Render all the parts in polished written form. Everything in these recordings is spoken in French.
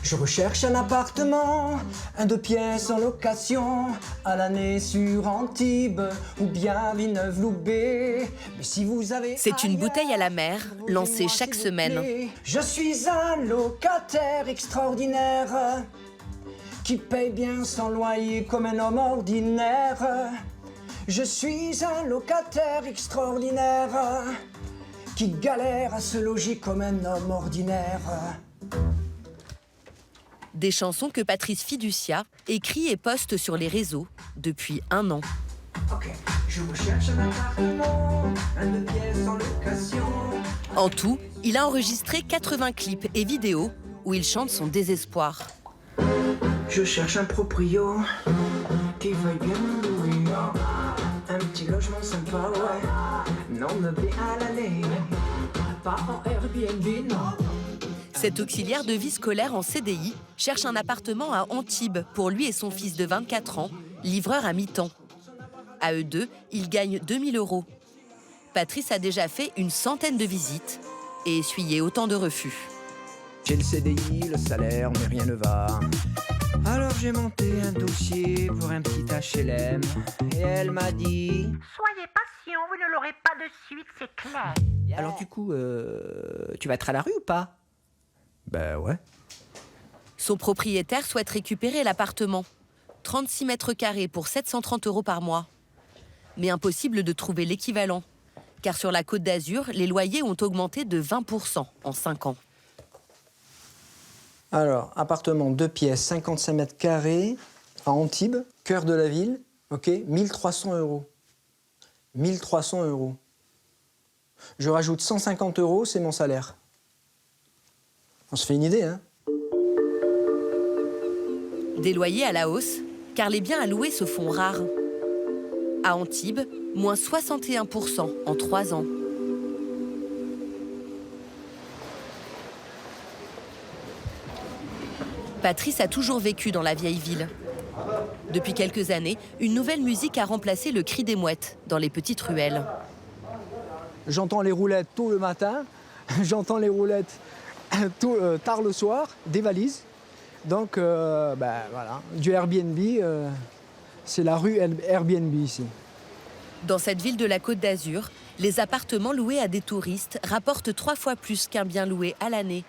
Je recherche un appartement, un 2 pièces en location, à l'année sur Antibes ou bien Villeneuve-Loubet. Mais si vous avez C'est une bouteille à la mer, lancée chaque semaine. Je suis un locataire extraordinaire qui paye bien son loyer comme un homme ordinaire. Je suis un locataire extraordinaire qui galère à se loger comme un homme ordinaire. Des chansons que Patrice Fiducia écrit et poste sur les réseaux depuis 1 an. Ok, je recherche un appartement, un 2 pièces en location. En tout, il a enregistré 80 clips et vidéos où il chante son désespoir. Je cherche un proprio qui veuille bien me louer. Un petit logement sympa, ouais. Non meublé à l'année, pas en Airbnb, non. Cet auxiliaire de vie scolaire en CDI cherche un appartement à Antibes pour lui et son fils de 24 ans, livreur à mi-temps. À eux deux, ils gagnent 2 000 €. Patrice a déjà fait une centaine de visites et essuyé autant de refus. J'ai le CDI, le salaire, mais rien ne va. Alors j'ai monté un dossier pour un petit HLM et elle m'a dit... Soyez patient, vous ne l'aurez pas de suite, c'est clair. Alors du coup, tu vas être à la rue ou pas? Ben ouais. Son propriétaire souhaite récupérer l'appartement. 36 mètres carrés pour 730 € par mois. Mais impossible de trouver l'équivalent. Car sur la Côte d'Azur, les loyers ont augmenté de 20% en 5 ans. Alors, appartement 2 pièces, 55 mètres carrés, à Antibes, cœur de la ville, ok, 1300 €. 1300 €. Je rajoute 150 €, c'est mon salaire. On se fait une idée, hein? Des loyers à la hausse, car les biens à louer se font rares. À Antibes, moins 61% en 3 ans. Patrice a toujours vécu dans la vieille ville. Depuis quelques années, une nouvelle musique a remplacé le cri des mouettes dans les petites ruelles. J'entends les roulettes tôt le matin, j'entends les roulettes tard le soir, des valises. Donc, voilà, du Airbnb, c'est la rue Airbnb ici. Dans cette ville de la Côte d'Azur, les appartements loués à des touristes rapportent 3 fois plus qu'un bien loué à l'année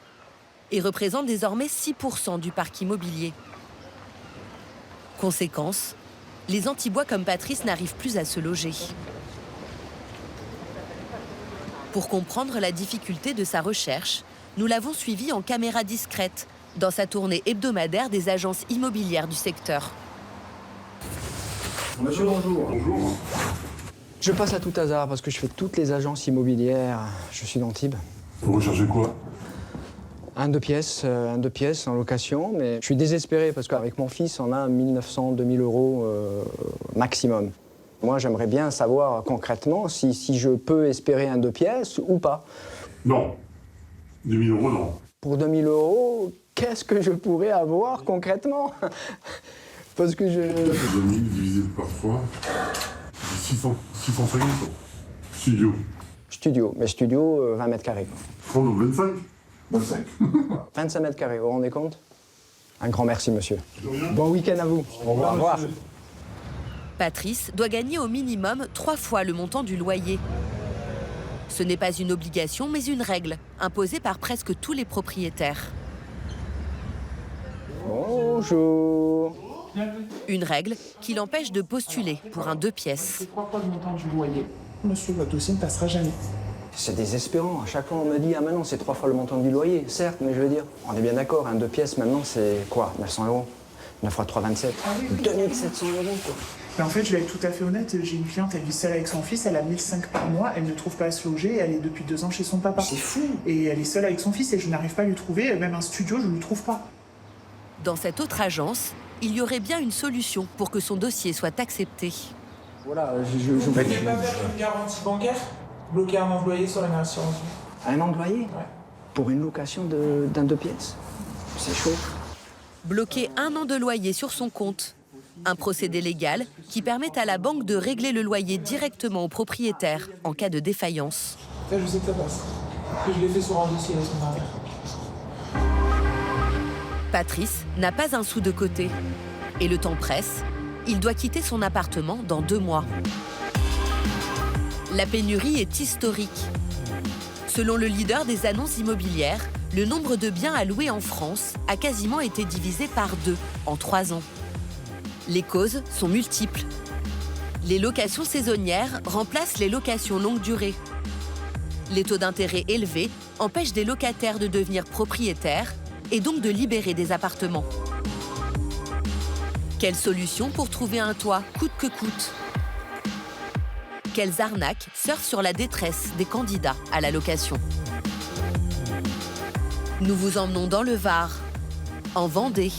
et représentent désormais 6% du parc immobilier. Conséquence, les Antibois comme Patrice n'arrivent plus à se loger. Pour comprendre la difficulté de sa recherche, nous l'avons suivi en caméra discrète dans sa tournée hebdomadaire des agences immobilières du secteur. Monsieur, bonjour. Bonjour. Je passe à tout hasard parce que je fais toutes les agences immobilières. Je suis d'Antibes. Vous recherchez quoi? Un 2 pièces en location, mais je suis désespéré parce qu'avec mon fils, on a 1900, 2000 € maximum. Moi, j'aimerais bien savoir concrètement si je peux espérer un 2 pièces ou pas. Non. 2000 €, non. Pour 2000 €, qu'est-ce que je pourrais avoir concrètement? Parce que je... 2000 divisé par 3, 650 Studio. Studio, mais studio 20 mètres carrés. Oh non, 25. 25. 25 mètres carrés, vous vous rendez compte? Un grand merci, monsieur. Bon week-end à vous. Au revoir. Au revoir. Patrice doit gagner au minimum 3 fois le montant du loyer. Ce n'est pas une obligation, mais une règle, imposée par presque tous les propriétaires. Bonjour. Une règle qui l'empêche de postuler pour un 2 pièces. C'est 3 fois le montant du loyer. Monsieur, votre dossier ne passera jamais. C'est désespérant. À chaque fois, on me dit « Ah, maintenant, c'est 3 fois le montant du loyer. » Certes, mais je veux dire, on est bien d'accord, un 2 pièces, maintenant, c'est quoi? 900 €. 9 fois 3, 27. 2700 €, quoi. Mais en fait, je vais être tout à fait honnête, j'ai une cliente, elle vit seule avec son fils, elle a 1500 par mois, elle ne trouve pas à se loger, elle est depuis 2 ans chez son papa. C'est fou. Et elle est seule avec son fils et je n'arrive pas à lui trouver, même un studio, je ne lui trouve pas. Dans cette autre agence, il y aurait bien une solution pour que son dossier soit accepté. Voilà, Vous ne pouvez pas faire une garantie bancaire? Bloquer un an de loyer sur une assurance vie. Un an de loyer? Ouais. Pour une location d'un 2 pièces? C'est chaud. Bloquer 1 an de loyer sur son compte. Un procédé légal qui permet à la banque de régler le loyer directement au propriétaire en cas de défaillance. Ça, je sais que ça passe. Que je l'ai fait sur un dossier la semaine dernière. Patrice n'a pas un sou de côté. Et le temps presse, il doit quitter son appartement dans 2 mois. La pénurie est historique. Selon le leader des annonces immobilières, le nombre de biens à louer en France a quasiment été divisé par 2 en 3 ans. Les causes sont multiples. Les locations saisonnières remplacent les locations longue durée. Les taux d'intérêt élevés empêchent des locataires de devenir propriétaires et donc de libérer des appartements. Quelle solution pour trouver un toit coûte que coûte? Quelles arnaques surfent sur la détresse des candidats à la location? Nous vous emmenons dans le Var, en Vendée,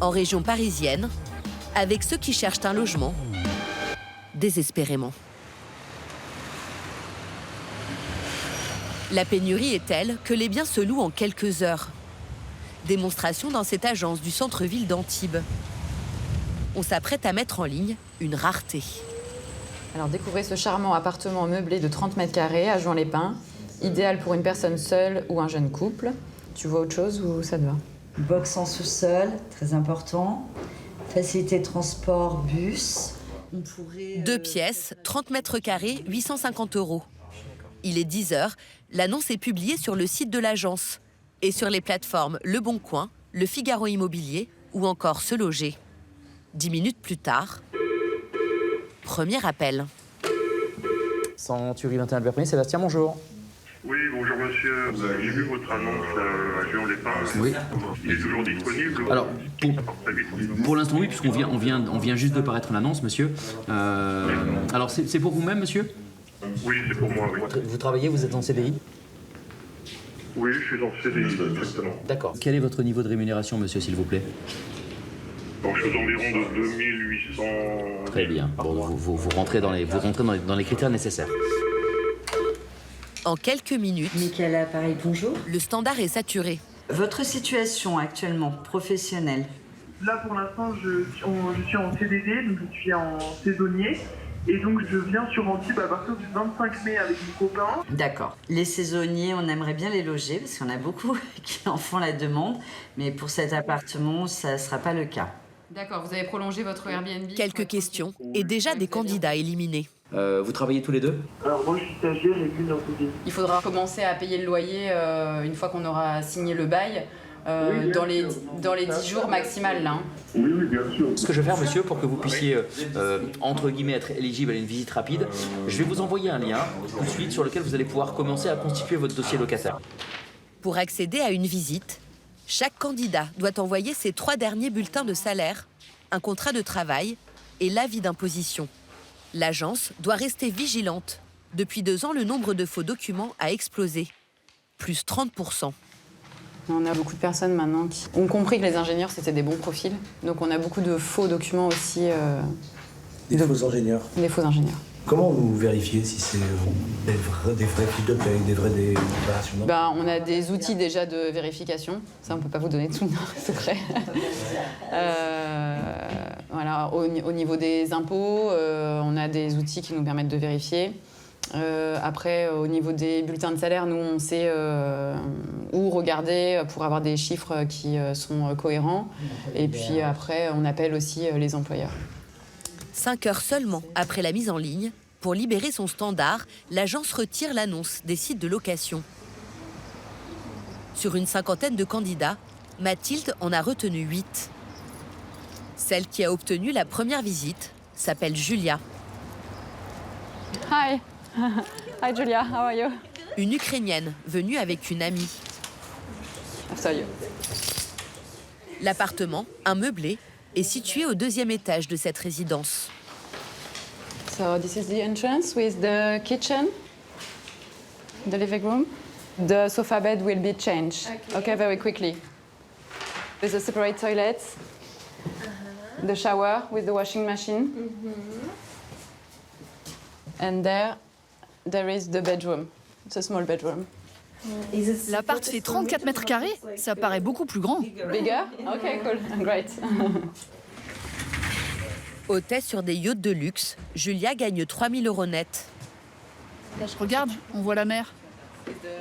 en région parisienne, avec ceux qui cherchent un logement désespérément. La pénurie est telle que les biens se louent en quelques heures. Démonstration dans cette agence du centre-ville d'Antibes. On s'apprête à mettre en ligne une rareté. Alors découvrez ce charmant appartement meublé de 30 mètres carrés à Juan-les-Pins, idéal pour une personne seule ou un jeune couple. Tu vois autre chose ou ça te va? Box en sous-sol, très important. Facilité de transport, bus. On pourrait, 2 pièces, 30 mètres carrés, 850 €. Il est 10 h, l'annonce est publiée sur le site de l'agence et sur les plateformes Le Bon Coin, Le Figaro Immobilier ou encore Se Loger. 10 minutes plus tard, premier appel. Century 21 Albert Premier, Sébastien, bonjour. Oui, bonjour monsieur. J'ai vu votre annonce à Juan-les-Pins. Oui. Il est toujours disponible? Alors, pour l'instant, oui, puisqu'on vient juste de paraître l'annonce, monsieur. Alors, c'est pour vous-même, monsieur? Oui, c'est pour moi, oui. Vous travaillez, vous êtes en CDI? Oui, je suis en CDI, exactement. D'accord. Quel est votre niveau de rémunération, monsieur, s'il vous plaît? Donc, je suis aux environs de 2800... Très bien. Bon, vous rentrez dans les critères nécessaires. En quelques minutes, Michael à Paris, bonjour. le standard est saturé. Votre situation actuellement, professionnelle? Là, pour l'instant, je suis en CDD, donc je suis en saisonnier. Et donc, je viens sur Antibes à partir du 25 mai avec mon copain. D'accord. Les saisonniers, on aimerait bien les loger parce qu'on a beaucoup qui en font la demande. Mais pour cet appartement, ça ne sera pas le cas. D'accord, vous avez prolongé votre Airbnb. Quelques questions et déjà des candidats éliminés. Vous travaillez tous les deux? Alors, moi, je suis stagiaire et lui, dans le CDI. Il faudra commencer à payer le loyer une fois qu'on aura signé le bail, Oui, dans les bien 10 sûr. jours maximal, là. Hein. Oui, oui, bien sûr. Ce que je vais faire, monsieur, pour que vous puissiez, entre guillemets, être éligible à une visite rapide, je vais vous envoyer un lien tout de suite sur lequel vous allez pouvoir commencer à constituer votre dossier locataire. Pour accéder à une visite, chaque candidat doit envoyer ses 3 derniers bulletins de salaire, un contrat de travail et l'avis d'imposition. L'agence doit rester vigilante. Depuis 2 ans, le nombre de faux documents a explosé, plus 30%. On a beaucoup de personnes maintenant qui ont compris que les ingénieurs, c'était des bons profils. Donc on a beaucoup de faux documents aussi. Des faux ingénieurs. Des faux ingénieurs. Comment vous vérifiez si c'est des vrais fiches de paye, des vraies déclarations? On a des outils déjà de vérification. Ça, on ne peut pas vous donner tout le secret. Voilà, au niveau des impôts, on a des outils qui nous permettent de vérifier. Après, au niveau des bulletins de salaire, nous, on sait où regarder pour avoir des chiffres qui sont cohérents. Et puis après, on appelle aussi les employeurs. 5 heures seulement après la mise en ligne, pour libérer son standard, l'agence retire l'annonce des sites de location. Sur une 50aine de candidats, Mathilde en a retenu 8. Celle qui a obtenu la première visite s'appelle Julia. Hi. Hi Julia, how are you? Une Ukrainienne venue avec une amie. After you. L'appartement, un meublé, est situé au 2e étage de cette résidence. So this is the entrance with the kitchen, the living room. The sofa bed will be changed. Okay, very quickly. There's a separate toilet, the shower with the washing machine, and there is the bedroom. It's a small bedroom. L'appart fait 34 mètres carrés, ça paraît beaucoup plus grand. Bigger? Okay, cool, great. Hôtesse sur des yachts de luxe, Julia gagne 3 000 € net. Regarde, on voit la mer.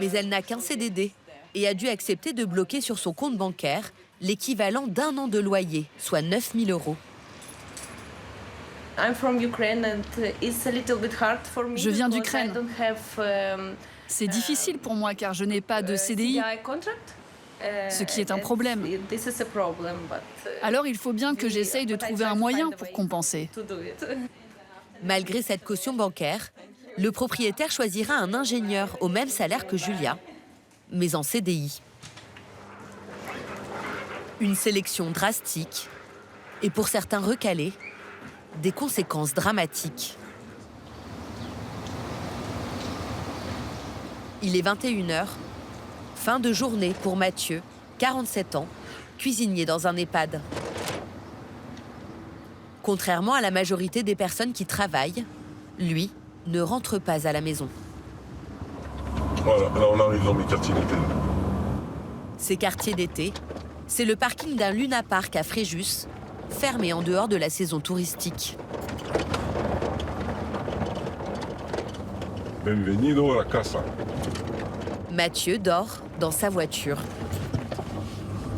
Mais elle n'a qu'un CDD et a dû accepter de bloquer sur son compte bancaire l'équivalent d'1 an de loyer, soit 9 000 €. Je viens d'Ukraine. C'est difficile pour moi car je n'ai pas de CDI, ce qui est un problème. Alors il faut bien que j'essaye de trouver un moyen pour compenser. Malgré cette caution bancaire, le propriétaire choisira un ingénieur au même salaire que Julia, mais en CDI. Une sélection drastique et pour certains recalés, des conséquences dramatiques. Il est 21h, fin de journée pour Mathieu, 47 ans, cuisinier dans un EHPAD. Contrairement à la majorité des personnes qui travaillent, lui ne rentre pas à la maison. Voilà, là on arrive dans mes quartiers d'été. Ces quartiers d'été, c'est le parking d'un Luna Park à Fréjus, fermé en dehors de la saison touristique. Bienvenido a la casa. Mathieu dort dans sa voiture.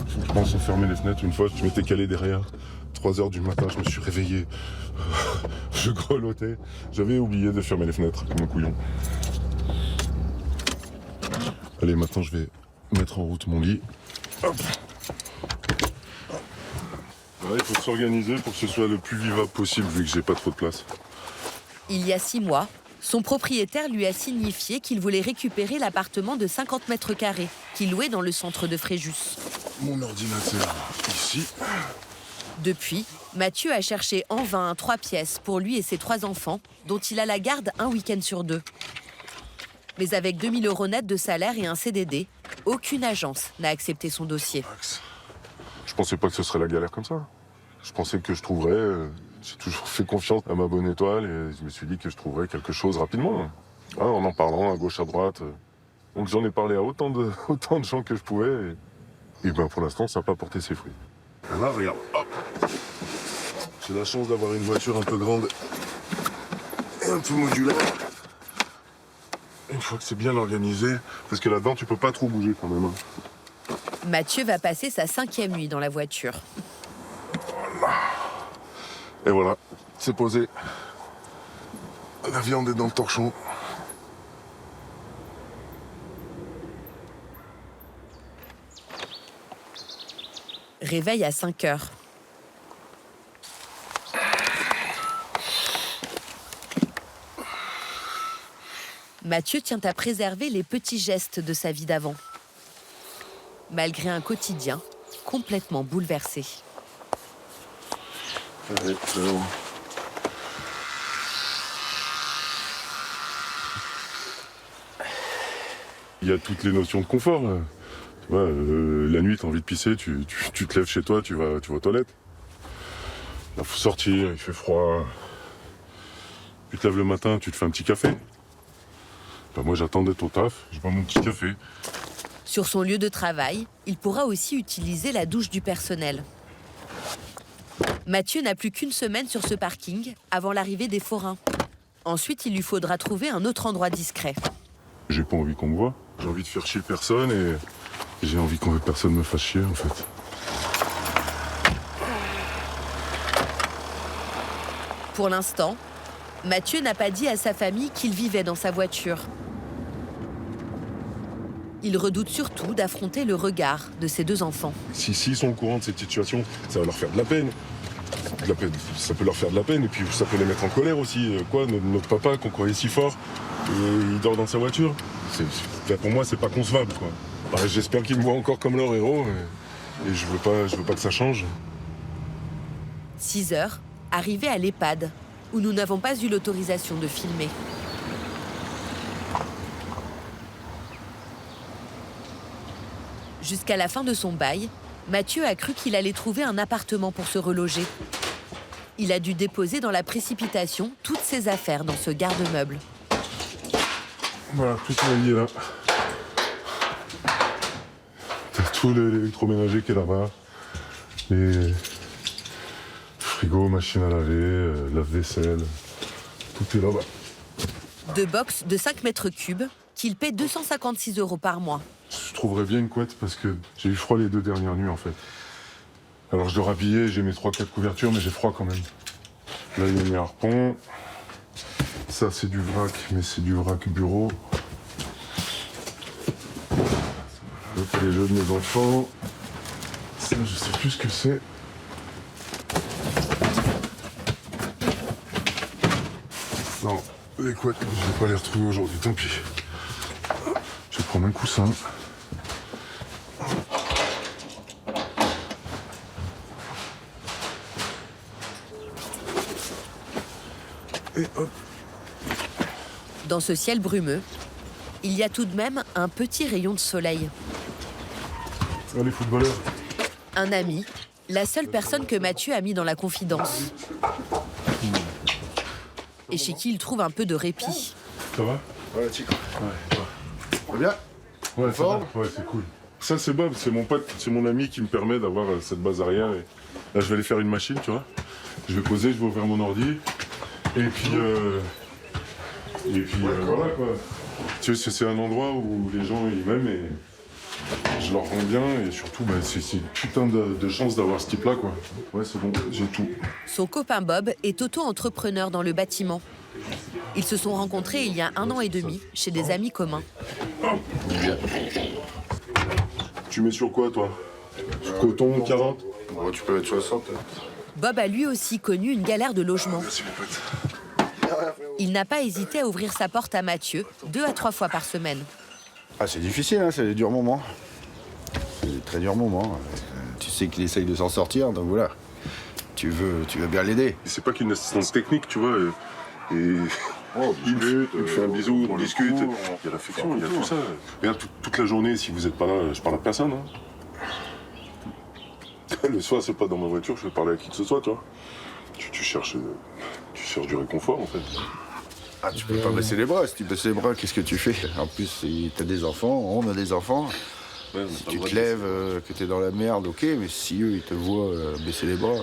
Je pense à fermer les fenêtres. Une fois, je m'étais calé derrière. 3h du matin, je me suis réveillé. Je grelottais. J'avais oublié de fermer les fenêtres, comme un couillon. Allez, maintenant, je vais mettre en route mon lit. Hop. Là, il faut s'organiser pour que ce soit le plus vivable possible, vu que j'ai pas trop de place. Il y a 6 mois, son propriétaire lui a signifié qu'il voulait récupérer l'appartement de 50 mètres carrés qu'il louait dans le centre de Fréjus. Mon ordinateur, ici. Depuis, Mathieu a cherché en vain un 3 pièces pour lui et ses 3 enfants, dont il a la garde un week-end sur 2. Mais avec 2 000 € net de salaire et un CDD, aucune agence n'a accepté son dossier. Je pensais pas que ce serait la galère comme ça. Je pensais que je trouverais... J'ai toujours fait confiance à ma bonne étoile et je me suis dit que je trouverais quelque chose rapidement. Ah, en parlant à gauche, à droite. Donc j'en ai parlé à autant de gens que je pouvais. Et ben pour l'instant, ça n'a pas porté ses fruits. Et là, regarde, hop. J'ai la chance d'avoir une voiture un peu grande et un peu modulaire. Une fois que c'est bien organisé, parce que là-dedans, tu peux pas trop bouger quand même. Mathieu va passer sa 5e nuit dans la voiture. Voilà. Et voilà, c'est posé. La viande est dans le torchon. Réveil à 5 h. Mathieu tient à préserver les petits gestes de sa vie d'avant, malgré un quotidien complètement bouleversé. Allez, alors. Il y a toutes les notions de confort. Là. Tu vois, la nuit, tu as envie de pisser, tu te lèves chez toi, tu vas aux toilettes. Il faut sortir, il fait froid. Tu te lèves le matin, tu te fais un petit café. Ben moi, j'attends d'être au taf, je bois mon petit café. Sur son lieu de travail, il pourra aussi utiliser la douche du personnel. Mathieu n'a plus qu'une semaine sur ce parking avant l'arrivée des forains. Ensuite, il lui faudra trouver un autre endroit discret. J'ai pas envie qu'on me voie. J'ai envie de faire chier personne et j'ai envie que personne me fasse chier en fait. Pour l'instant, Mathieu n'a pas dit à sa famille qu'il vivait dans sa voiture. Il redoute surtout d'affronter le regard de ses 2 enfants. S'ils sont au courant de cette situation, ça va leur faire de la peine. Ça peut leur faire de la peine et puis ça peut les mettre en colère aussi. Quoi, notre papa qu'on croyait si fort, il dort dans sa voiture. Pour moi, c'est pas concevable. Quoi. Bah, j'espère qu'ils me voient encore comme leur héros et je veux pas que ça change. 6 h, arrivé à l'EHPAD, où nous n'avons pas eu l'autorisation de filmer. Jusqu'à la fin de son bail, Mathieu a cru qu'il allait trouver un appartement pour se reloger. Il a dû déposer dans la précipitation toutes ses affaires dans ce garde-meuble. Voilà, tout est lié là. T'as tout l'électroménager qui est là-bas. Les frigos, machine à laver, lave-vaisselle. Tout est là-bas. 2 box de 5 mètres cubes qu'il paie 256 € par mois. Je trouverais bien une couette parce que j'ai eu froid les 2 dernières nuits en fait. Alors je dors habillé, j'ai mes 3-4 couvertures, mais j'ai froid quand même. Là il y a mes harpons. Ça c'est du vrac, mais c'est du vrac bureau. Là c'est les jeux de mes enfants. Ça je sais plus ce que c'est. Non, les couettes, je vais pas les retrouver aujourd'hui, tant pis. Je vais prendre un coussin. Et hop. Dans ce ciel brumeux, il y a tout de même un petit rayon de soleil. Ah, les footballeurs. Un ami, la seule personne que Mathieu a mis dans la confidence. Et chez qui il trouve un peu de répit. Ça va? Ouais, chico. Ouais, Ça va bien? ouais, ça va. Ouais, c'est cool. Ça, c'est Bob, c'est mon pote, c'est mon ami qui me permet d'avoir cette base arrière. Et là, je vais aller faire une machine, tu vois. Je vais poser, je vais ouvrir mon ordi. Et puis voilà, quoi. Tu sais, c'est un endroit où les gens, ils m'aiment et je leur rends bien. Et surtout, bah, c'est une putain de chance d'avoir ce type-là, quoi. Ouais, c'est bon, j'ai tout. Son copain Bob est auto-entrepreneur dans le bâtiment. Ils se sont rencontrés il y a 1 an et demi chez des amis communs. Tu mets sur quoi, toi? Coton, 40? Ouais, tu peux mettre 60. Bob a lui aussi connu une galère de logement. Il n'a pas hésité à ouvrir sa porte à Mathieu 2 à 3 fois par semaine. Ah, c'est difficile, hein, c'est des durs moments. C'est des très durs moments. Tu sais qu'il essaye de s'en sortir, donc voilà. Tu veux bien l'aider. C'est pas qu'une assistance technique, tu vois. Et il me fait un bisou, on discute. Il y a l'affection, il y a tout ça. Regarde, toute la journée, si vous êtes pas là, je parle à personne. Hein. Le soir, c'est pas dans ma voiture, je vais parler à qui que ce soit, toi. Tu cherches du réconfort, en fait. Ah, tu peux pas baisser les bras. Si tu baisses les bras, qu'est-ce que tu fais? En plus, si t'as des enfants, on a des enfants. Ouais, si tu te lèves, que t'es dans la merde, ok, mais si eux, ils te voient baisser les bras,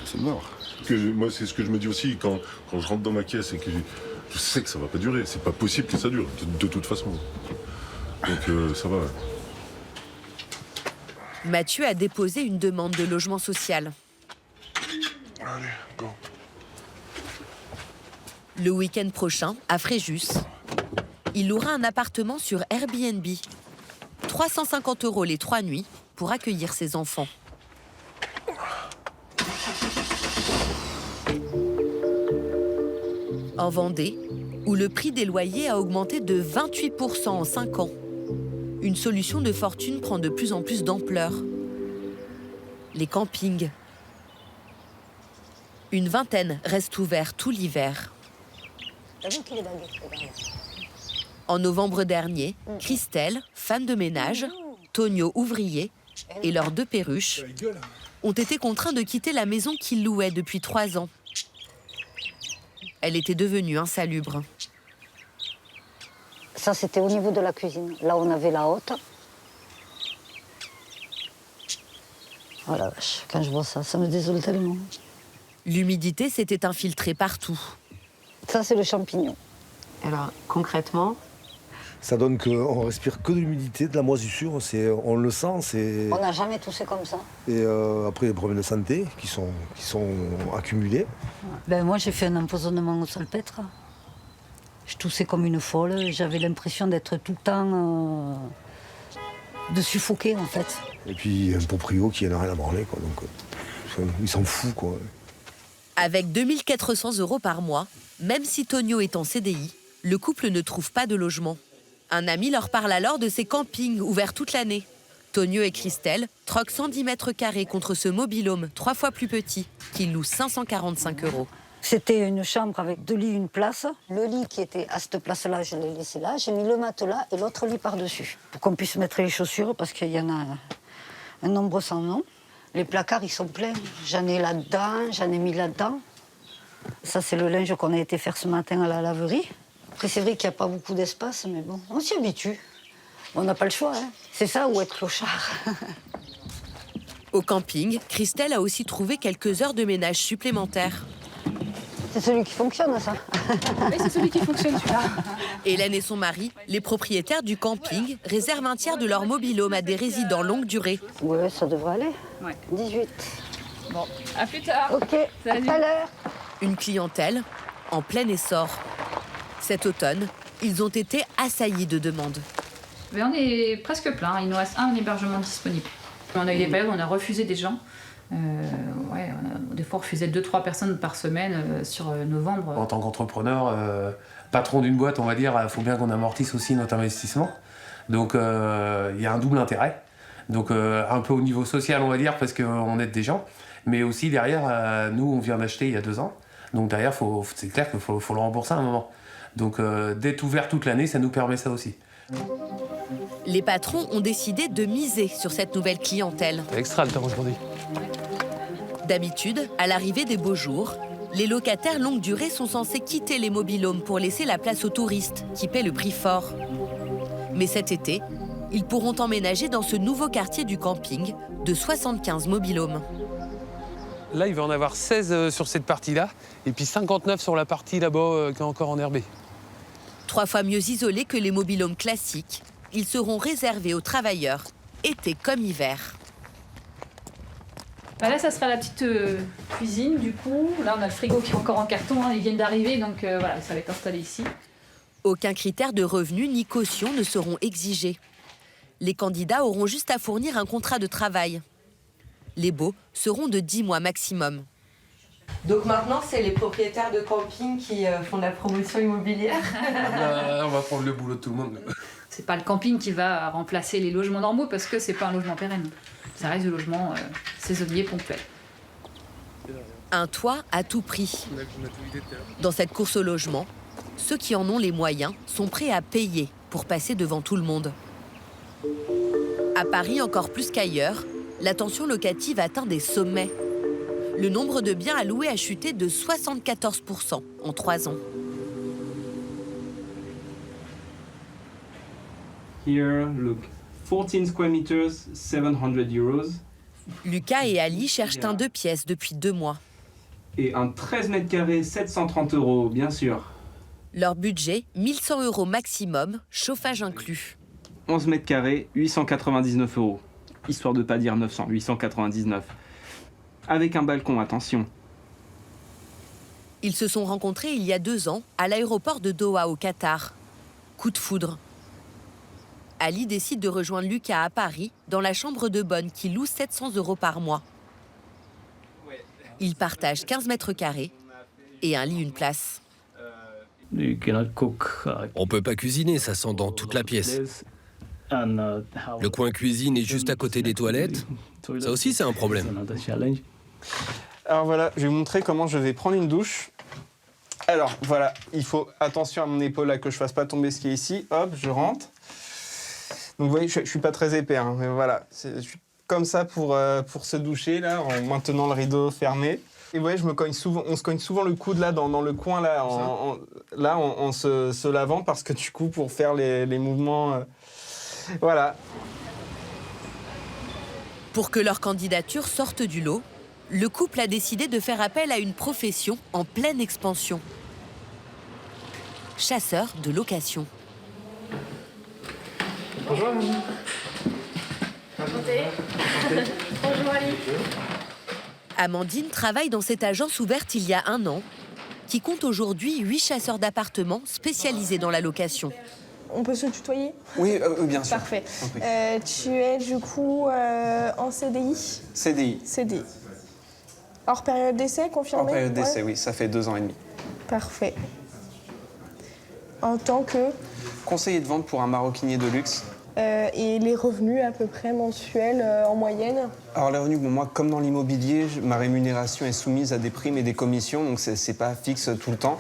c'est mort. Moi, c'est ce que je me dis aussi quand je rentre dans ma caisse et que je sais que ça va pas durer. C'est pas possible que ça dure, de toute façon. Donc, ça va. Ouais. Mathieu a déposé une demande de logement social. Allez, go. Le week-end prochain, à Fréjus, il louera un appartement sur Airbnb. 350 € les 3 nuits pour accueillir ses enfants. En Vendée, où le prix des loyers a augmenté de 28% en 5 ans, une solution de fortune prend de plus en plus d'ampleur. Les campings. Une vingtaine restent ouverts tout l'hiver. En novembre dernier, Christelle, femme de ménage, Tonio, ouvrier, et leurs 2 perruches ont été contraints de quitter la maison qu'ils louaient depuis 3 ans. Elle était devenue insalubre. Ça, c'était au niveau de la cuisine. Là, on avait la haute. Oh la vache, quand je vois ça, ça me désole tellement. L'humidité s'était infiltrée partout. Ça, c'est le champignon. Alors, concrètement? Ça donne qu'on respire que de l'humidité, de la moisissure, on le sent. On n'a jamais toussé comme ça. Et après, les problèmes de santé qui sont accumulés. Ben, moi, j'ai fait un empoisonnement au salpêtre. Je toussais comme une folle, j'avais l'impression d'être tout le temps de suffoquer, en fait. Et puis, un proprio qui n'a rien à branler, quoi. Donc, il s'en fout, quoi. Avec 2400 € par mois, même si Tonio est en CDI, le couple ne trouve pas de logement. Un ami leur parle alors de ces campings ouverts toute l'année. Tonio et Christelle troquent 110 mètres carrés contre ce mobil-home 3 fois plus petit, qu'ils louent 545 €. C'était une chambre avec 2 lits, une place. Le lit qui était à cette place-là, je l'ai laissé là. J'ai mis le matelas et l'autre lit par-dessus. Pour qu'on puisse mettre les chaussures, parce qu'il y en a un nombre sans nom. Les placards, ils sont pleins. J'en ai là-dedans, j'en ai mis là-dedans. Ça, c'est le linge qu'on a été faire ce matin à la laverie. Après, c'est vrai qu'il n'y a pas beaucoup d'espace, mais bon, on s'y habitue. On n'a pas le choix, hein. C'est ça ou être clochard. Au camping, Christelle a aussi trouvé quelques heures de ménage supplémentaires. C'est celui qui fonctionne, ça. Oui, c'est celui qui fonctionne, celui-là. Hélène et son mari, les propriétaires du camping, réservent un tiers de leur mobil-home à des résidents longue durée. Ouais, ça devrait aller. Ouais. 18. Bon, à plus tard. Ok, à tout à l'heure. Une clientèle en plein essor. Cet automne, ils ont été assaillis de demandes. Mais on est presque plein, il nous reste un hébergement disponible. On a eu des périodes où on a refusé des gens. On a des fois refusé 2-3 personnes par semaine sur novembre. En tant qu'entrepreneur, patron d'une boîte, on va dire, il faut bien qu'on amortisse aussi notre investissement. Donc il y a un double intérêt. Donc un peu au niveau social, on va dire, parce qu'on aide des gens. Mais aussi derrière, nous, on vient d'acheter il y a 2 ans. Donc derrière, c'est clair qu'il faut le rembourser à un moment. Donc d'être ouvert toute l'année, ça nous permet ça aussi. Les patrons ont décidé de miser sur cette nouvelle clientèle. C'est extra le temps aujourd'hui. D'habitude, à l'arrivée des beaux jours, les locataires longue durée sont censés quitter les mobil-homes pour laisser la place aux touristes, qui paient le prix fort. Mais cet été, ils pourront emménager dans ce nouveau quartier du camping de 75 mobil-homes. Là, il va en avoir 16 sur cette partie-là, et puis 59 sur la partie là-bas qui est encore enherbée. 3 fois mieux isolés que les mobil-homes classiques, ils seront réservés aux travailleurs, été comme hiver. Là, ça sera la petite cuisine, du coup. Là, on a le frigo qui est encore en carton, hein, ils viennent d'arriver, donc voilà, ça va être installé ici. Aucun critère de revenu ni caution ne seront exigés. Les candidats auront juste à fournir un contrat de travail. Les baux seront de 10 mois maximum. Donc maintenant, c'est les propriétaires de camping qui font de la promotion immobilière. On va prendre le boulot de tout le monde. C'est pas le camping qui va remplacer les logements normaux parce que c'est pas un logement pérenne. Ça reste du logement saisonnier ponctuel. Un toit à tout prix. Dans cette course au logement, ceux qui en ont les moyens sont prêts à payer pour passer devant tout le monde. À Paris, encore plus qu'ailleurs, la tension locative atteint des sommets. Le nombre de biens à louer a chuté de 74% en 3 ans. Here, look, 14 square meters, 700 euros. Lucas et Ali cherchent un 2 pièces depuis 2 mois. Et un 13 mètres carrés, 730 euros, bien sûr. Leur budget, 1100 euros maximum, chauffage inclus. 11 mètres carrés, 899 euros. Histoire de pas dire 900, 899. Avec un balcon, attention. Ils se sont rencontrés il y a 2 ans à l'aéroport de Doha au Qatar. Coup de foudre. Ali décide de rejoindre Lucas à Paris dans la chambre de bonne qui loue 700 euros par mois. Ils partagent 15 mètres carrés et un lit, une place. On peut pas cuisiner, ça sent dans toute la pièce. Le coin cuisine est juste à côté des toilettes. Ça aussi, c'est un problème. Alors voilà, je vais vous montrer comment je vais prendre une douche. Alors voilà, il faut attention à mon épaule là, que je fasse pas tomber ce qui est ici. Hop, je rentre. Donc vous voyez, je suis pas très épais, hein, mais voilà. Je suis comme ça pour se doucher là, en maintenant le rideau fermé. Et vous voyez, on se cogne souvent le coude là, dans le coin là, en se lavant, parce que du coup, pour faire les mouvements... voilà. Pour que leur candidature sorte du lot, le couple a décidé de faire appel à une profession en pleine expansion. Chasseur de location. Bonjour. Bonjour Ali. Amandine travaille dans cette agence ouverte il y a 1 an, qui compte aujourd'hui 8 chasseurs d'appartements spécialisés dans la location. On peut se tutoyer? Oui, bien sûr. Parfait. Tu es du coup en CDI? CDI. CDI. Hors période d'essai, confirmé? Hors période d'essai, oui, ça fait 2 ans et demi. Parfait. En tant que? Conseiller de vente pour un maroquinier de luxe. Et les revenus à peu près mensuels en moyenne? Alors les revenus, bon, moi, comme dans l'immobilier, ma rémunération est soumise à des primes et des commissions, donc c'est pas fixe tout le temps.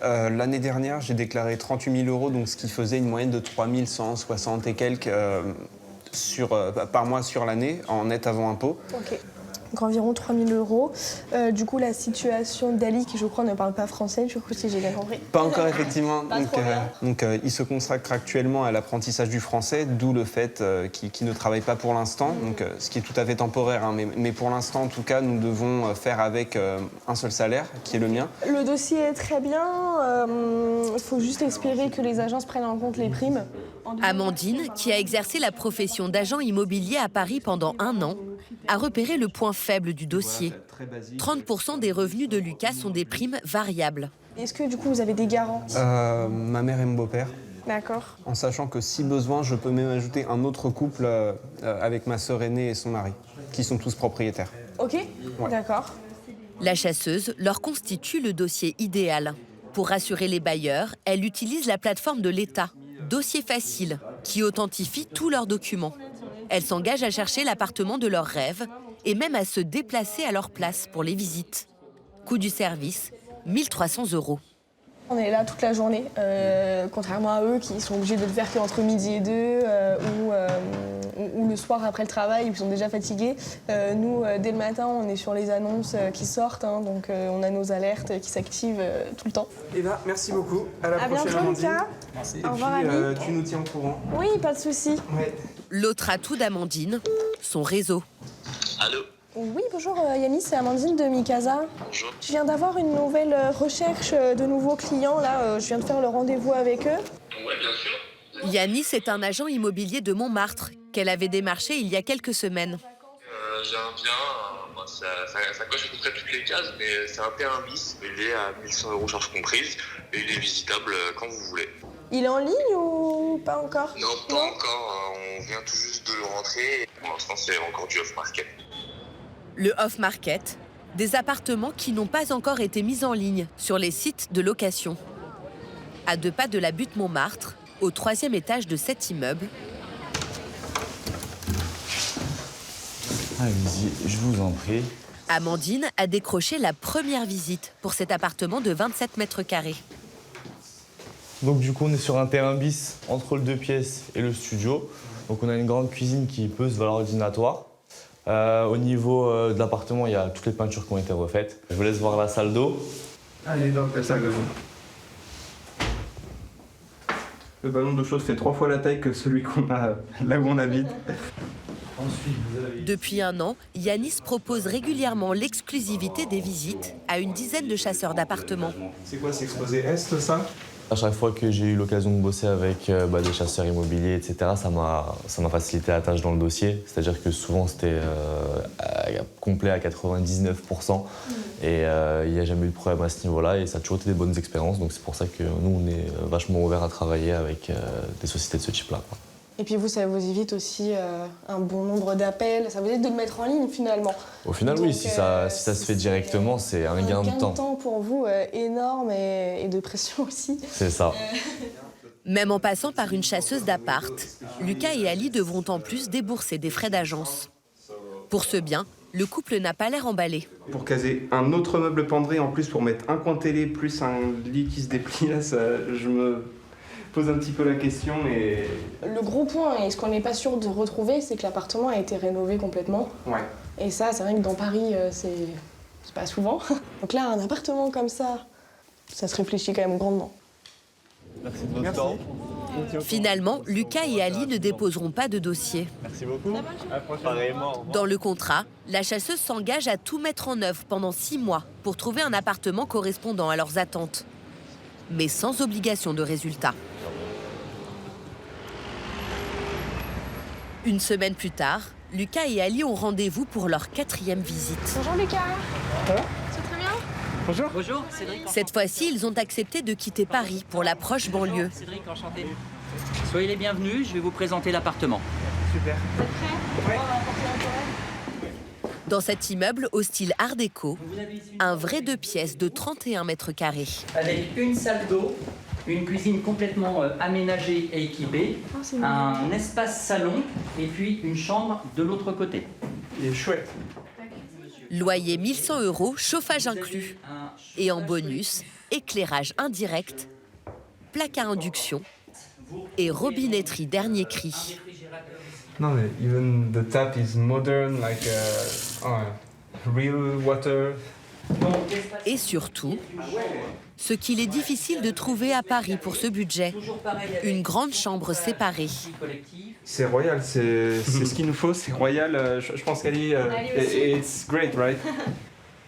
L'année dernière, j'ai déclaré 38 000 euros, donc ce qui faisait une moyenne de 3 160 et quelques par mois sur l'année, en net avant impôt. Okay. donc environ 3 000 euros. Du coup, la situation d'Ali, qui je crois ne parle pas français, du coup, si j'ai bien compris. Pas encore, effectivement. Pas trop bien. Il se consacre actuellement à l'apprentissage du français, d'où le fait qu'il ne travaille pas pour l'instant, donc, ce qui est tout à fait temporaire. Hein, mais pour l'instant, en tout cas, nous devons faire avec un seul salaire, qui est le mien. Le dossier est très bien. Il faut juste espérer que les agences prennent en compte les primes. Amandine, qui a exercé la profession d'agent immobilier à Paris pendant 1 an, a repéré le point faible du dossier. 30% des revenus de Lucas sont des primes variables. Est-ce que du coup vous avez des garants? Ma mère et mon beau-père. D'accord. En sachant que si besoin, je peux même ajouter un autre couple avec ma sœur aînée et son mari, qui sont tous propriétaires. Ok, Ouais. d'accord. La chasseuse leur constitue le dossier idéal. Pour rassurer les bailleurs, elle utilise la plateforme de l'État, Dossier Facile, qui authentifie tous leurs documents. Elle s'engage à chercher l'appartement de leurs rêves et même à se déplacer à leur place pour les visites. Coût du service, 1 300 €. On est là toute la journée, contrairement à eux qui sont obligés de le faire qu'entre midi et 2 ou le soir après le travail, ils sont déjà fatigués. Nous, dès le matin, on est sur les annonces qui sortent, hein, donc on a nos alertes qui s'activent tout le temps. Eva, merci beaucoup. À la À prochaine, bientôt, Amandine. Lucas. Merci. Au revoir, Et puis, Ali. tu nous tiens au courant. Oui, pas de souci. Ouais. L'autre atout d'Amandine, son réseau. Allô? Oui, bonjour Yannis, c'est Amandine de Mikasa. Bonjour. Je viens d'avoir une nouvelle recherche de nouveaux clients. Là, je viens de faire le rendez-vous avec eux. Ouais, bien sûr. Yanis est un agent immobilier de Montmartre qu'elle avait démarché il y a quelques semaines. J'ai un bien, ça coche à peu près toutes les cases, mais c'est un terrain bis. Il est à 1 100 € charges comprises et il est visitable quand vous voulez. Il est en ligne ou pas encore? Non, pas encore. On vient tout juste de le rentrer. Pour l'instant, c'est encore du off-market. Le off-market, des appartements qui n'ont pas encore été mis en ligne sur les sites de location. À 2 pas de la butte Montmartre, au 3e étage de cet immeuble, Allez-y, je vous en prie. Amandine a décroché la première visite pour cet appartement de 27 mètres carrés. Donc du coup, on est sur un terrain bis entre le 2 pièces et le studio. Donc on a une grande cuisine qui peut se valoir ordinatoire. Au niveau de l'appartement, il y a toutes les peintures qui ont été refaites. Je vous laisse voir la salle d'eau. Allez, donc la salle de bain. Le ballon d'eau chaude fait 3 fois la taille que celui qu'on a là où on habite. Depuis 1 an, Yanis propose régulièrement l'exclusivité des visites à une dizaine de chasseurs d'appartements. C'est quoi, c'est exposé Est, ça? À chaque fois que j'ai eu l'occasion de bosser avec des chasseurs immobiliers, etc., ça m'a facilité la tâche dans le dossier. C'est-à-dire que souvent, c'était complet à 99%. Et il n'y a jamais eu de problème à ce niveau-là. Et ça a toujours été des bonnes expériences. Donc c'est pour ça que nous, on est vachement ouverts à travailler avec des sociétés de ce type-là. Et puis vous, ça vous évite aussi un bon nombre d'appels. Ça vous évite de le mettre en ligne finalement. Au final, donc, oui, si ça se fait directement, c'est un gain de temps. Un gain de temps pour vous énorme et de pression aussi. C'est ça. Même en passant par une chasseuse d'appart, Lucas et Ali devront en plus débourser des frais d'agence. Pour ce bien, le couple n'a pas l'air emballé. Pour caser un autre meuble pendré en plus pour mettre un coin télé plus un lit qui se déplie, là, je me pose un petit peu la question. Mais le gros point, et ce qu'on n'est pas sûr de retrouver, c'est que l'appartement a été rénové complètement. Ouais. Et ça, c'est vrai que dans Paris, c'est pas souvent. Donc là, un appartement comme ça se réfléchit quand même grandement. Merci de votre temps. Finalement, Lucas et Ali ne déposeront pas de dossier. Merci beaucoup. Pareillement. Dans le contrat, la chasseuse s'engage à tout mettre en œuvre pendant 6 mois pour trouver un appartement correspondant à leurs attentes, mais sans obligation de résultat. Une semaine plus tard, Lucas et Ali ont rendez-vous pour leur 4e visite. Bonjour Lucas. Ça va? C'est très bien. Bonjour. Bonjour, Cédric. Cette fois-ci, ils ont accepté de quitter Paris pour la proche banlieue. Cédric, enchanté. Soyez les bienvenus, je vais vous présenter l'appartement. Super. Ouais. Dans cet immeuble au style art déco, un vrai 2 pièces de 31 mètres carrés. Avec une salle d'eau, une cuisine complètement aménagée et équipée, un espace salon et puis une chambre de l'autre côté. Il est chouette. Loyer 1 100 €, chauffage inclus. Et en bonus, éclairage indirect, plaque à induction et robinetterie dernier cri. Non mais even the tap is modern, like real water. Et surtout, ce qu'il est difficile de trouver à Paris pour ce budget, une grande chambre séparée. C'est royal, c'est ce qu'il nous faut, c'est royal. Je pense qu'Ali, it's great, right?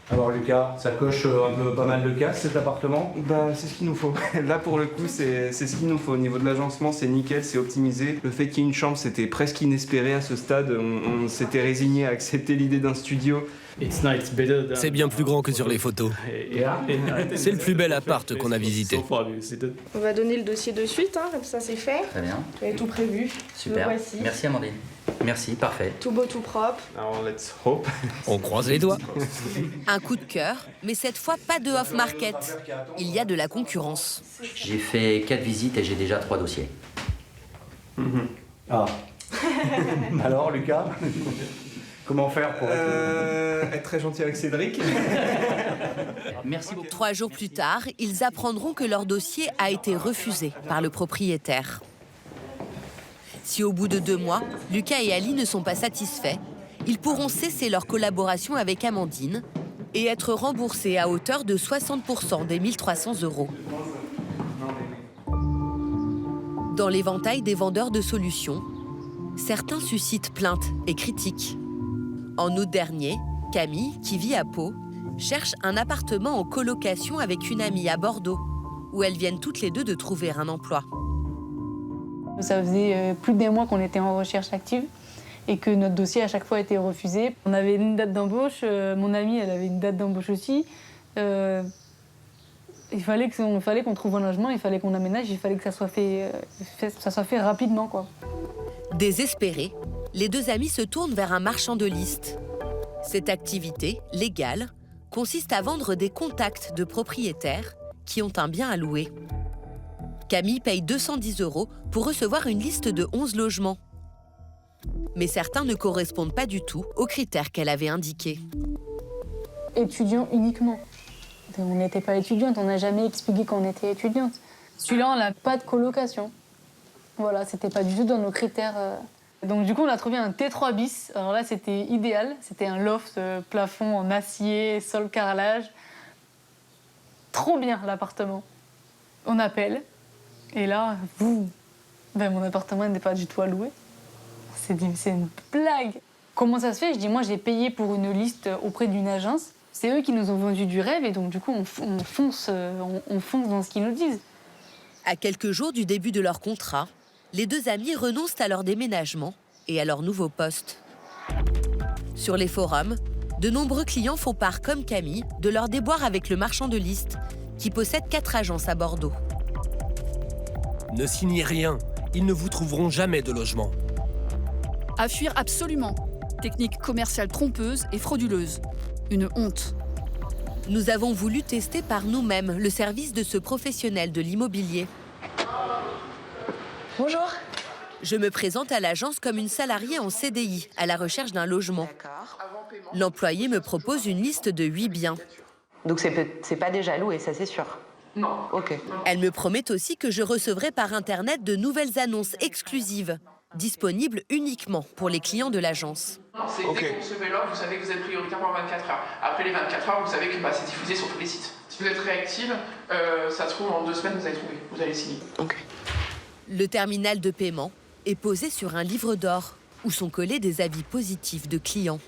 Alors Lucas, ça coche pas mal de cases cet appartement? Bah c'est ce qu'il nous faut. Là pour le coup c'est ce qu'il nous faut. Au niveau de l'agencement c'est nickel, c'est optimisé. Le fait qu'il y ait une chambre c'était presque inespéré à ce stade. On s'était résigné à accepter l'idée d'un studio. C'est bien plus grand que sur les photos. C'est le plus bel appart qu'on a visité. On va donner le dossier de suite, hein, comme ça c'est fait. Très bien. Vous avez tout prévu. Super. Le voici. Merci Amandine. Merci, parfait. Tout beau, tout propre. Alors let's hope. On croise les doigts. Un coup de cœur, mais cette fois pas de off-market. Il y a de la concurrence. J'ai fait 4 visites et j'ai déjà 3 dossiers. Ah. Alors Lucas, comment faire pour être très gentil avec Cédric. Merci beaucoup. 3 jours plus tard, ils apprendront que leur dossier a été refusé par le propriétaire. Si au bout de 2 mois, Lucas et Ali ne sont pas satisfaits, ils pourront cesser leur collaboration avec Amandine et être remboursés à hauteur de 60% des 1 300 €. Dans l'éventail des vendeurs de solutions, certains suscitent plaintes et critiques. En août dernier, Camille, qui vit à Pau, cherche un appartement en colocation avec une amie à Bordeaux, où elles viennent toutes les deux de trouver un emploi. Ça faisait plus d'1 mois qu'on était en recherche active et que notre dossier à chaque fois a été refusé. On avait une date d'embauche, mon amie elle avait une date d'embauche aussi. Il fallait qu'on trouve un logement, il fallait qu'on aménage, il fallait que ça soit fait rapidement, quoi. Désespérés, les 2 amis se tournent vers un marchand de liste. Cette activité, légale, consiste à vendre des contacts de propriétaires qui ont un bien à louer. Camille paye 210 € pour recevoir une liste de 11 logements. Mais certains ne correspondent pas du tout aux critères qu'elle avait indiqués. Étudiants uniquement. On n'était pas étudiante, on n'a jamais expliqué qu'on était étudiante. Celui-là, on n'a pas de colocation. Voilà, c'était pas du tout dans nos critères. Donc du coup, on a trouvé un T3 bis. Alors là, c'était idéal. C'était un loft, plafond en acier, sol carrelage. Trop bien, l'appartement. On appelle. Et là, mon appartement n'est pas du tout à louer. C'est une blague. Comment ça se fait? Je dis, moi, j'ai payé pour une liste auprès d'une agence. C'est eux qui nous ont vendu du rêve et donc, du coup, on fonce dans ce qu'ils nous disent. À quelques jours du début de leur contrat, les 2 amis renoncent à leur déménagement et à leur nouveau poste. Sur les forums, de nombreux clients font part, comme Camille, de leur déboire avec le marchand de liste, qui possède 4 agences à Bordeaux. Ne signez rien, ils ne vous trouveront jamais de logement. À fuir absolument. Technique commerciale trompeuse et frauduleuse. Une honte. Nous avons voulu tester par nous-mêmes le service de ce professionnel de l'immobilier. Bonjour. Je me présente à l'agence comme une salariée en CDI, à la recherche d'un logement. L'employé me propose une liste de 8 biens. Donc c'est pas déjà loué, ça c'est sûr? Non. Ok. Elle me promet aussi que je recevrai par Internet de nouvelles annonces exclusives, disponibles uniquement pour les clients de l'agence. C'est dès que vous recevez l'offre, vous savez que vous êtes prioritaire pendant 24 heures. Après les 24 heures, vous savez que c'est diffusé sur tous les sites. Si vous êtes réactive, ça se trouve en 2 semaines, vous allez trouver. Vous allez signer. Ok. Le terminal de paiement est posé sur un livre d'or où sont collés des avis positifs de clients.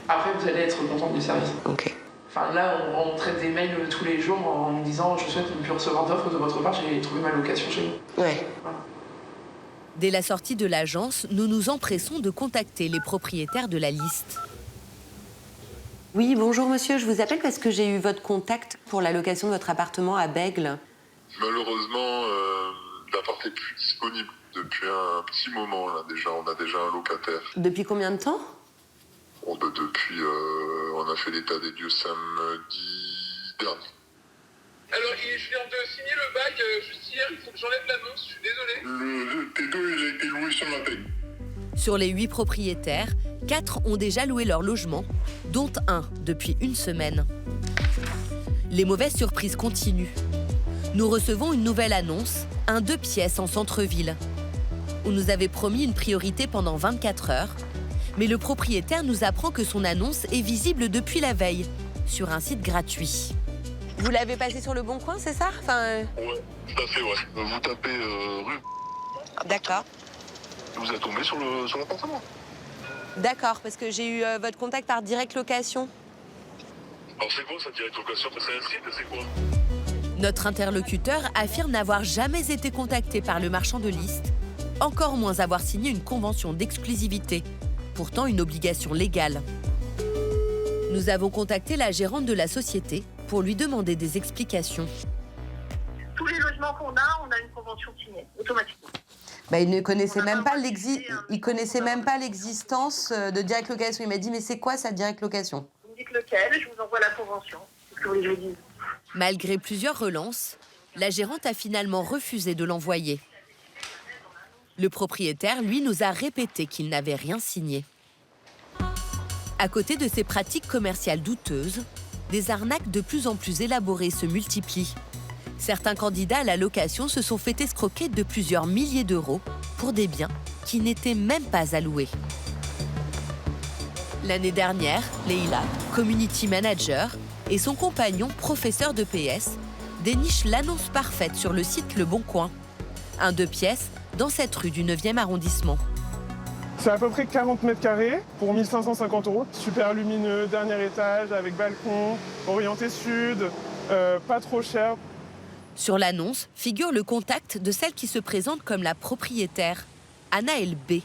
Après, vous allez être content du service. Ok. Enfin, là, on traite des mails tous les jours en me disant « Je souhaite ne plus recevoir d'offres de votre part, j'ai trouvé ma location chez vous. » Ouais. Voilà. Dès la sortie de l'agence, nous nous empressons de contacter les propriétaires de la liste. Oui, bonjour monsieur, je vous appelle parce que j'ai eu votre contact pour la location de votre appartement à Bègles. Malheureusement, l'appart n'est plus disponible depuis un petit moment là déjà. On a déjà un locataire. Depuis combien de temps? Depuis, on a fait l'état des lieux samedi dernier. Alors, je viens de signer le bail juste hier, il faut que j'enlève l'annonce, je suis désolé. Le T2, il a été loué sur la veille. Sur les 8 propriétaires, 4 ont déjà loué leur logement, dont un depuis 1 semaine. Les mauvaises surprises continuent. Nous recevons une nouvelle annonce, un 2 pièces en centre-ville. On nous avait promis une priorité pendant 24 heures, Mais le propriétaire nous apprend que son annonce est visible depuis la veille, sur un site gratuit. Vous l'avez passé sur Le Bon Coin, c'est ça Ouais, tout à fait, ouais. Vous tapez rue. D'accord. Vous êtes tombé sur l'appartement. D'accord, parce que j'ai eu votre contact par Direct Location. Alors c'est quoi ça, Direct Location? C'est un site, c'est quoi? Notre interlocuteur affirme n'avoir jamais été contacté par le marchand de liste, encore moins avoir signé une convention d'exclusivité, pourtant une obligation légale. Nous avons contacté la gérante de la société pour lui demander des explications. Tous les logements qu'on a, on a une convention signée, automatiquement. Il ne connaissait même pas l'existence de Direct Location. Il m'a dit, mais c'est quoi ça, Direct Location? Vous me dites lequel, je vous envoie la convention. Qu'est-ce que vous voulez que je vous dise? Malgré plusieurs relances, la gérante a finalement refusé de l'envoyer. Le propriétaire, lui, nous a répété qu'il n'avait rien signé. À côté de ces pratiques commerciales douteuses, des arnaques de plus en plus élaborées se multiplient. Certains candidats à la location se sont fait escroquer de plusieurs milliers d'euros pour des biens qui n'étaient même pas alloués. L'année dernière, Leïla, community manager, et son compagnon, professeur de PS, dénichent l'annonce parfaite sur le site Le Bon Coin. Un 2 pièces dans cette rue du 9e arrondissement. C'est à peu près 40 mètres carrés pour 1 550 €. Super lumineux, dernier étage, avec balcon, orienté sud, pas trop cher. Sur l'annonce figure le contact de celle qui se présente comme la propriétaire, Anaël B.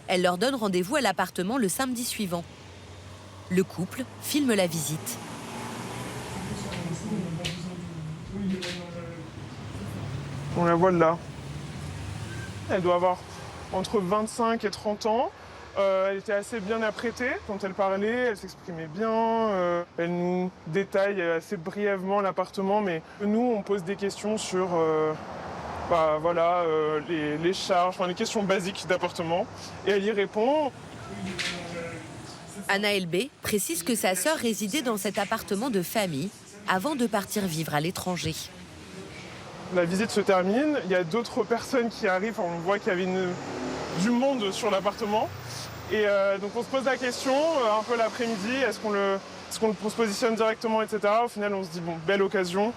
Elle leur donne rendez-vous à l'appartement le samedi suivant. Le couple filme la visite. On la voit là. Elle doit avoir entre 25 et 30 ans. Elle était assez bien apprêtée quand elle parlait, elle s'exprimait bien. Elle nous détaille assez brièvement l'appartement, mais nous, on pose des questions sur les charges, les questions basiques d'appartement. Et elle y répond. Anaël B précise que sa sœur résidait dans cet appartement de famille avant de partir vivre à l'étranger. La visite se termine, il y a d'autres personnes qui arrivent, on voit qu'il y avait du monde sur l'appartement. Et donc on se pose la question, un peu l'après-midi, est-ce qu'on se positionne directement, etc. Au final, on se dit, bon, belle occasion.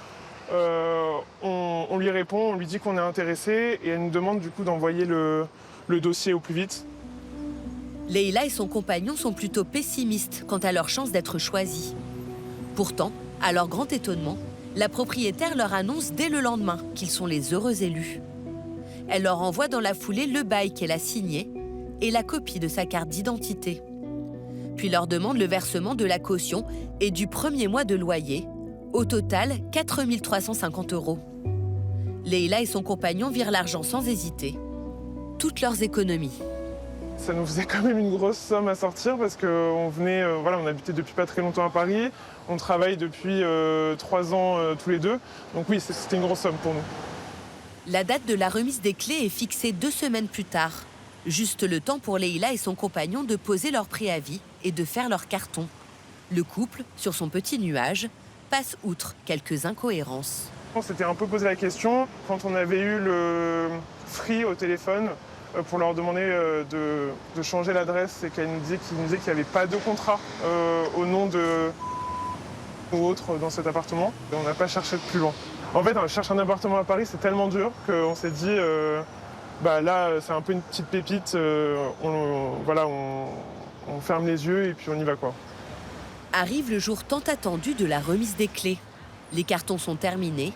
On lui répond, on lui dit qu'on est intéressé et elle nous demande du coup d'envoyer le dossier au plus vite. Leïla et son compagnon sont plutôt pessimistes quant à leur chance d'être choisis. Pourtant, à leur grand étonnement, la propriétaire leur annonce dès le lendemain qu'ils sont les heureux élus. Elle leur envoie dans la foulée le bail qu'elle a signé et la copie de sa carte d'identité. Puis leur demande le versement de la caution et du premier mois de loyer, au total 4 350 €. Leïla et son compagnon virent l'argent sans hésiter, toutes leurs économies. Ça nous faisait quand même une grosse somme à sortir parce qu'on venait, on habitait depuis pas très longtemps à Paris, on travaille depuis 3 ans tous les deux, donc oui, c'était une grosse somme pour nous. La date de la remise des clés est fixée 2 semaines plus tard. Juste le temps pour Leïla et son compagnon de poser leur préavis et de faire leur carton. Le couple, sur son petit nuage, passe outre quelques incohérences. On s'était un peu posé la question quand on avait eu le Free au téléphone pour leur demander de changer l'adresse et qu'il nous disait qu'il n'y avait pas de contrat au nom de ou autre dans cet appartement. Et on n'a pas cherché de plus loin. En fait, on cherche un appartement à Paris, c'est tellement dur qu'on s'est dit là, c'est un peu une petite pépite. On ferme les yeux et puis on y va, quoi. Arrive le jour tant attendu de la remise des clés. Les cartons sont terminés,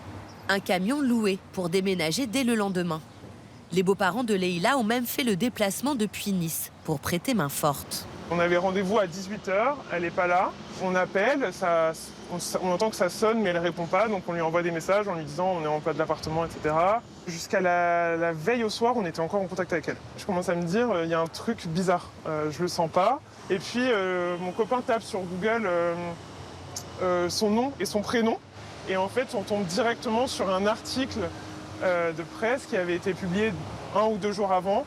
un camion loué pour déménager dès le lendemain. Les beaux-parents de Leïla ont même fait le déplacement depuis Nice pour prêter main forte. On avait rendez-vous à 18 h, elle n'est pas là. On appelle, on entend que ça sonne mais elle ne répond pas, donc on lui envoie des messages en lui disant on est en bas de l'appartement, etc. Jusqu'à la veille au soir, on était encore en contact avec elle. Je commence à me dire, il y a un truc bizarre, je le sens pas. Et puis mon copain tape sur Google son nom et son prénom. Et en fait, on tombe directement sur un article de presse qui avait été publié 1 ou 2 jours avant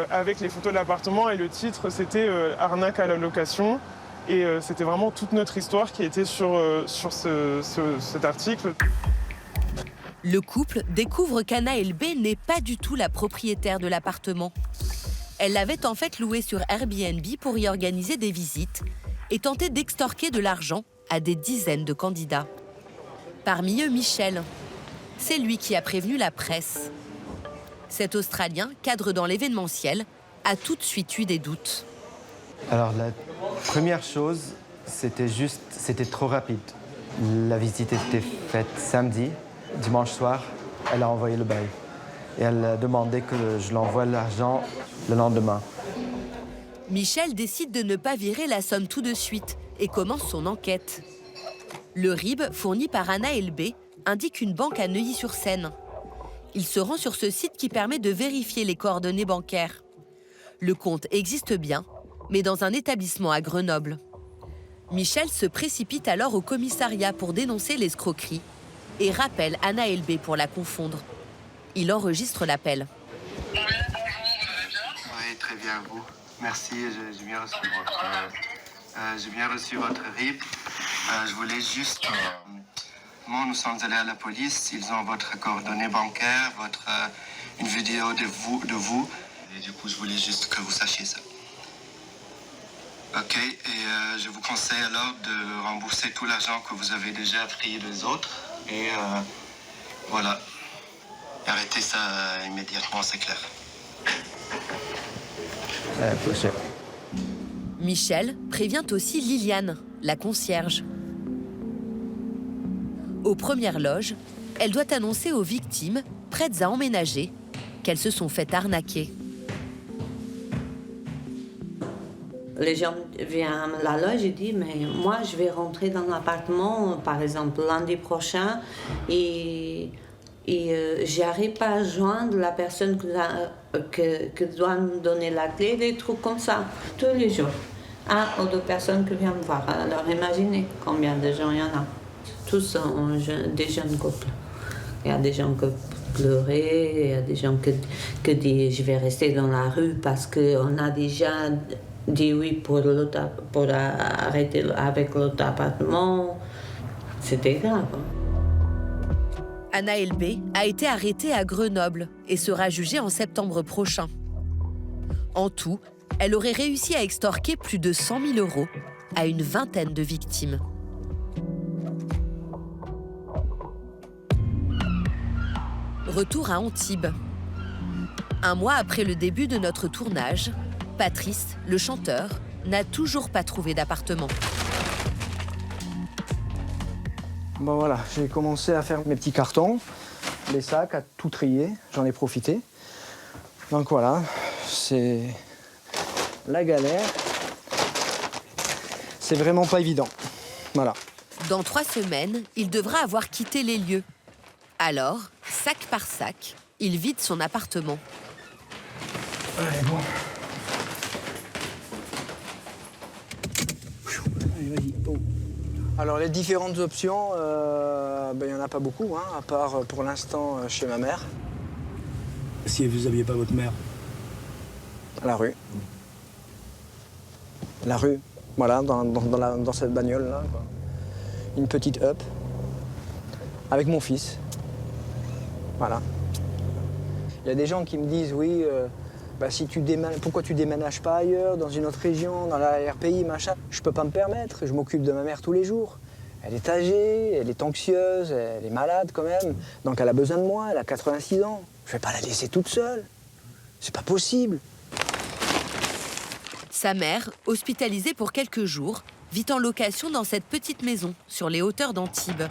avec les photos de l'appartement. Et le titre, c'était « Arnaque à la location ». Et c'était vraiment toute notre histoire qui était sur cet article. Le couple découvre qu'Anaël B n'est pas du tout la propriétaire de l'appartement. Elle l'avait en fait loué sur Airbnb pour y organiser des visites et tenter d'extorquer de l'argent à des dizaines de candidats. Parmi eux, Michel. C'est lui qui a prévenu la presse. Cet Australien, cadre dans l'événementiel, a tout de suite eu des doutes. Alors la première chose, c'était trop rapide. La visite était faite samedi, dimanche soir, elle a envoyé le bail. Et elle a demandé que je l'envoie l'argent le lendemain. Michel décide de ne pas virer la somme tout de suite et commence son enquête. Le RIB, fourni par Anna LB, indique une banque à Neuilly-sur-Seine. Il se rend sur ce site qui permet de vérifier les coordonnées bancaires. Le compte existe bien, mais dans un établissement à Grenoble. Michel se précipite alors au commissariat pour dénoncer l'escroquerie et rappelle Anna LB pour la confondre. Il enregistre l'appel. Oui, très bien, vous. Merci, j'ai bien reçu votre RIB. Je voulais juste... Moi, nous sommes allés à la police, ils ont votre coordonnée bancaire, une vidéo de vous. Et du coup, je voulais juste que vous sachiez ça. Ok, et je vous conseille alors de rembourser tout l'argent que vous avez déjà pris des autres. Et voilà. Arrêtez ça immédiatement, c'est clair. Michel prévient aussi Liliane, la concierge. Aux premières loges, elle doit annoncer aux victimes, prêtes à emménager, qu'elles se sont fait arnaquer. Les gens viennent à la loge et disent mais moi je vais rentrer dans l'appartement par exemple lundi prochain et j'arrive pas à joindre la personne qui doit me donner la clé, des trucs comme ça, tous les jours. 1 ou 2 personnes qui viennent me voir. Alors imaginez combien de gens il y en a. Tous sont des jeunes couples. Il y a des gens qui pleuraient, il y a des gens qui disent je vais rester dans la rue parce qu'on a déjà dit oui pour arrêter avec l'autre appartement. C'était grave. Anna LB a été arrêtée à Grenoble et sera jugée en septembre prochain. En tout, elle aurait réussi à extorquer plus de 100 000 € à une vingtaine de victimes. Retour à Antibes. Un mois après le début de notre tournage, Patrice, le chanteur, n'a toujours pas trouvé d'appartement. Bon voilà, j'ai commencé à faire mes petits cartons, les sacs, à tout trier, j'en ai profité. Donc voilà, c'est la galère. C'est vraiment pas évident. Voilà. Dans 3 semaines, il devra avoir quitté les lieux. Alors, sac par sac, il vide son appartement. Allez, bon. Allez, vas-y. Bon. Alors, les différentes options, il n'y en a pas beaucoup, hein, à part pour l'instant chez ma mère. Si vous n'aviez pas votre mère? La rue. La rue, voilà, dans cette bagnole-là. Une petite up, avec mon fils. Voilà. Il y a des gens qui me disent, oui, si pourquoi tu déménages pas ailleurs, dans une autre région, dans l'arrière-pays, machin. Je peux pas me permettre, je m'occupe de ma mère tous les jours. Elle est âgée, elle est anxieuse, elle est malade quand même. Donc elle a besoin de moi, elle a 86 ans. Je vais pas la laisser toute seule. C'est pas possible. Sa mère, hospitalisée pour quelques jours, vit en location dans cette petite maison sur les hauteurs d'Antibes.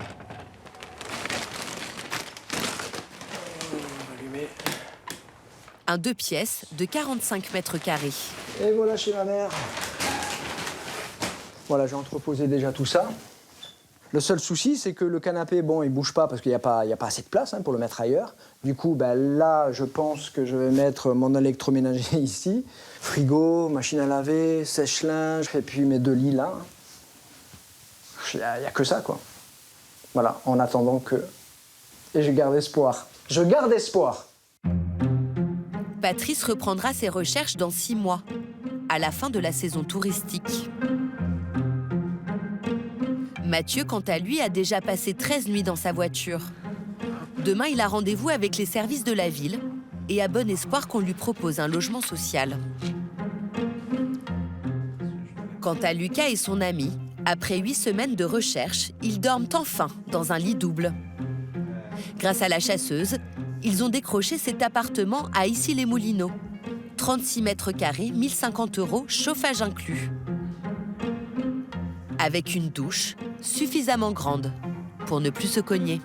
Un 2 pièces de 45 mètres carrés. Et voilà chez ma mère. Voilà, j'ai entreposé déjà tout ça. Le seul souci, c'est que le canapé, bon, il bouge pas parce qu'il n'y a pas assez de place pour le mettre ailleurs. Du coup, là, je pense que je vais mettre mon électroménager ici. Frigo, machine à laver, sèche-linge, et puis mes 2 lits là. Il n'y a que ça, quoi. Voilà, en attendant que... Et je garde espoir. Je garde espoir. Patrice reprendra ses recherches dans 6 mois, à la fin de la saison touristique. Mathieu, quant à lui, a déjà passé 13 nuits dans sa voiture. Demain, il a rendez-vous avec les services de la ville et a bon espoir qu'on lui propose un logement social. Quant à Lucas et son ami, après 8 semaines de recherche, ils dorment enfin dans un lit double. Grâce à la chasseuse, ils ont décroché cet appartement à Issy-les-Moulineaux. 36 mètres carrés, 1 050 €, chauffage inclus. Avec une douche suffisamment grande pour ne plus se cogner.